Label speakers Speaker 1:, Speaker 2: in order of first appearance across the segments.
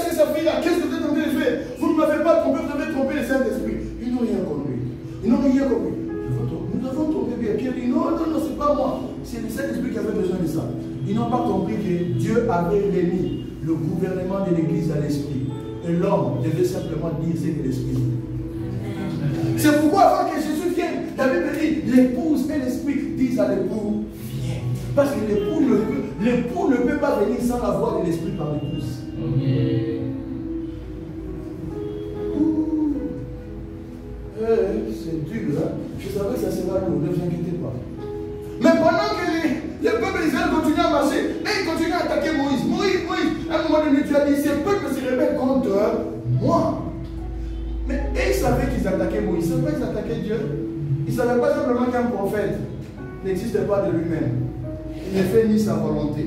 Speaker 1: c'est sa fille là, qu'est-ce que vous êtes en train de faire? Vous ne m'avez pas trompé, vous avez trompé le Saint-Esprit. Ils n'ont rien compris. Ils n'ont rien compris. Nous avons trompé bien. Pierre dit non, c'est pas moi. C'est le Saint-Esprit qui avait besoin de ça. Ils n'ont pas compris que Dieu avait remis le gouvernement de l'Église à l'Esprit. Et l'homme devait simplement dire ce que l'Esprit dit. C'est pourquoi avant que Jésus vienne, la Bible dit, l'épouse et l'Esprit disent à l'époux, viens. Parce que l'époux ne peut pas venir sans la voix de l'Esprit par l'épouse. C'est dur, hein? Je savais que ça sera lourd, ne vous inquiétez pas. Mais pendant que le peuple d'Israël continue à marcher, et il continue à attaquer Moïse. Moïse, à un moment donné, Dieu a dit, ces peuples se rebellent contre moi. Mais ils savaient qu'ils attaquaient Moïse, ils savaient qu'ils attaquaient Dieu. Ils ne savaient pas simplement qu'un prophète n'existe pas de lui-même. Il ne fait ni sa volonté.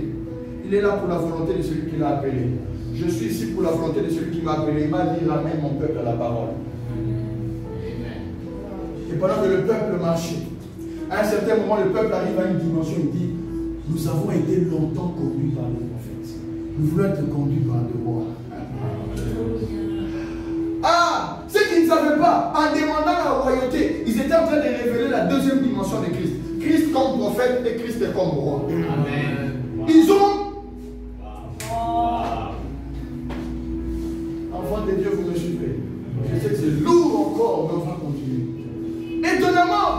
Speaker 1: Il est là pour la volonté de celui qui l'a appelé. Je suis ici pour la volonté de celui qui m'a appelé. Il m'a dit, ramène mon peuple à la parole. Et pendant que le peuple marchait, à un certain moment, le peuple arrive à une dimension, il dit, nous avons été longtemps conduits par les prophètes. Nous voulons être conduits par le roi. Ah, ceux qui ne savaient pas, en demandant la royauté, ils étaient en train de révéler la deuxième dimension de Christ. Christ comme prophète et Christ comme roi. Amen. Ils ont... Enfants de Dieu, vous me suivez. Je sais que c'est lourd encore, mais on va continuer. Étonnamment,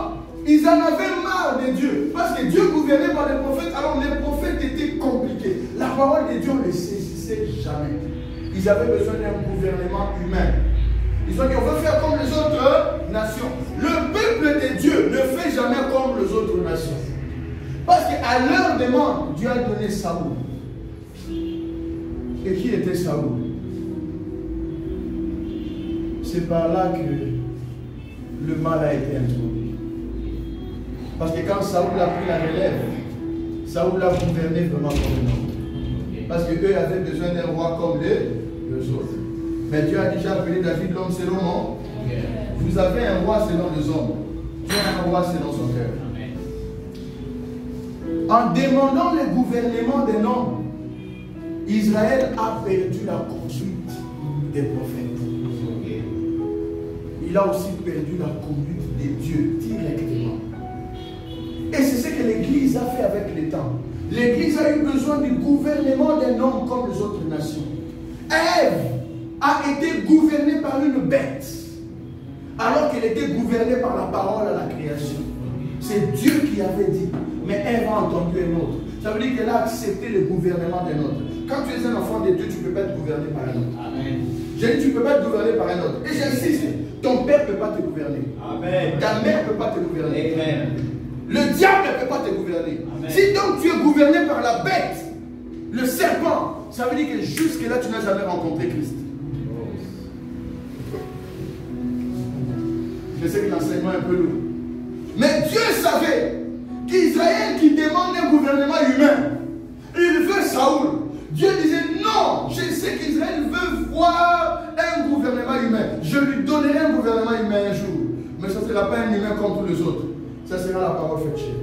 Speaker 1: ils en avaient marre de Dieu. Parce que Dieu gouvernait par les prophètes. Alors les prophètes étaient compliqués. La parole de Dieu ne les saisissait jamais. Ils avaient besoin d'un gouvernement humain. Ils ont dit, on veut faire comme les autres nations. Le peuple de Dieu ne fait jamais comme les autres nations. Parce qu'à leur demande, Dieu a donné Saoul. Et qui était Saoul? C'est par là que le mal a été introduit. Parce que quand Saoul a pris la relève, Saoul a gouverné vraiment comme un homme. Parce qu'eux avaient besoin d'un roi comme les autres. Mais Dieu a déjà appelé David l'homme selon mon. Vous avez un roi selon les hommes. Dieu a un roi selon son cœur. En demandant le gouvernement d'un homme, Israël a perdu la conduite des prophètes. Il a aussi perdu la conduite de Dieu directement. Et c'est ce que l'Église a fait avec le temps. L'Église a eu besoin du gouvernement d'un homme comme les autres nations. Ève a été gouvernée par une bête, alors qu'elle était gouvernée par la parole à la création. C'est Dieu qui avait dit, mais Ève a entendu un autre. Ça veut dire qu'elle a accepté le gouvernement d'un autre. Quand tu es un enfant de Dieu, tu ne peux pas être gouverné par un autre. Amen. J'ai dit, tu ne peux pas être gouverné par un autre. Et j'insiste, ton père ne peut pas te gouverner. Amen. Ta mère ne peut pas te gouverner. Amen. Le diable ne peut pas te gouverner. Amen. Si donc tu es gouverné par la bête, le serpent, ça veut dire que jusque-là, tu n'as jamais rencontré Christ. Je sais que l'enseignement est un peu lourd. Mais Dieu savait qu'Israël qui demande un gouvernement humain, il veut Saoul. Dieu disait non, je sais qu'Israël veut voir un gouvernement humain. Je lui donnerai un gouvernement humain un jour. Mais ça ne sera pas un humain comme tous les autres. Ça sera la parole faite chair.